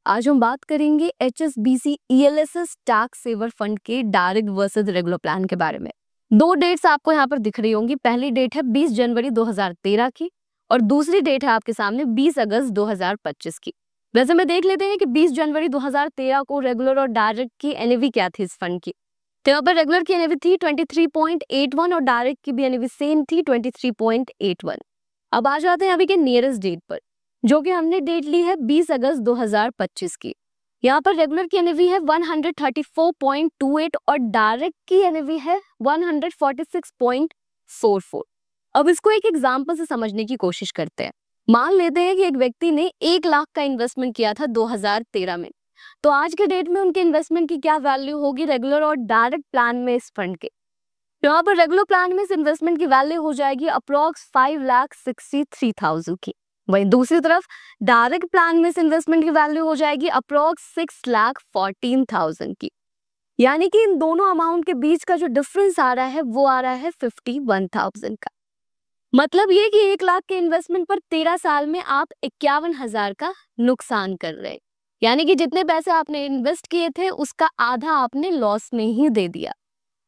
आज हम बात करेंगे HSBC ELSS tax saver fund के डायरेक्ट वर्सेस रेगुलर प्लान के बारे में। दो डेट्स आपको यहाँ पर दिख रही होंगी। पहली डेट है 20 जनवरी 2013 की और दूसरी डेट है आपके सामने 20 अगस्त 2025 की। वैसे में देख लेते हैं कि 20 जनवरी 2013 को रेगुलर और डायरेक्ट की एनएवी क्या थी इस फंड की। तो यहाँ पर रेगुलर की एनएवी थी 23.81 और डायरेक्ट की भी एनएवी सेम थी 23.81। अब आ जाते हैं अभी के नियरेस्ट डेट पर, जो कि हमने डेट ली है 20 अगस्त 2025 की। यहाँ पर रेगुलर की एनएवी है 134.28 और डायरेक्ट की एनएवी है 146.44। अब इसको एक एग्जांपल से समझने की कोशिश करते हैं। मान लेते हैं कि एक व्यक्ति ने 1 लाख का इन्वेस्टमेंट किया था 2013 में, तो आज के डेट में उनके इन्वेस्टमेंट की क्या वैल्यू होगी रेगुलर और डायरेक्ट प्लान में इस फंड के। तो यहाँ पर रेगुलर प्लान में इस इन्वेस्टमेंट की वैल्यू हो जाएगी अप्रोक्स 5,63,000 की। वहीं दूसरी तरफ डायरेक्ट प्लान में इस इन्वेस्टमेंट की वैल्यू हो जाएगी अप्रोक्स 6,14,000 की। यानी कि इन दोनों अमाउंट के बीच का जो डिफरेंस आ रहा है वो आ रहा है 51,000 का। मतलब ये कि 1 लाख के इन्वेस्टमेंट पर 13 साल में आप 51,000 का नुकसान कर रहे हैं। यानी कि जितने पैसे आपने इन्वेस्ट किए थे उसका आधा आपने लॉस में ही दे दिया।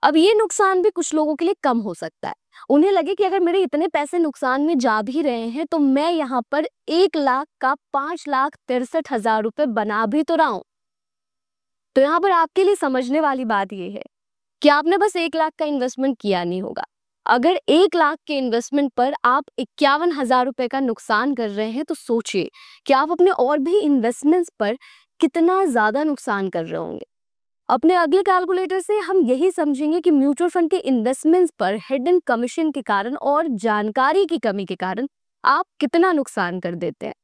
अब ये नुकसान भी कुछ लोगों के लिए कम हो सकता है। उन्हें लगे कि अगर मेरे इतने पैसे नुकसान में जा भी रहे हैं तो मैं यहाँ पर 1 लाख का 5,63,000 रुपए बना भी तो रहा हूं। तो यहाँ पर आपके लिए समझने वाली बात ये है कि आपने बस 1 लाख का इन्वेस्टमेंट किया नहीं होगा। अगर 1 लाख के इन्वेस्टमेंट पर आप 51,000 रुपए का नुकसान कर रहे हैं तो सोचिए कि आप अपने और भी इन्वेस्टमेंट्स पर कितना ज्यादा नुकसान कर रहे होंगे। अपने अगले कैलकुलेटर से हम यही समझेंगे कि म्यूचुअल फंड के इन्वेस्टमेंट्स पर हिडन कमीशन के कारण और जानकारी की कमी के कारण आप कितना नुकसान कर देते हैं।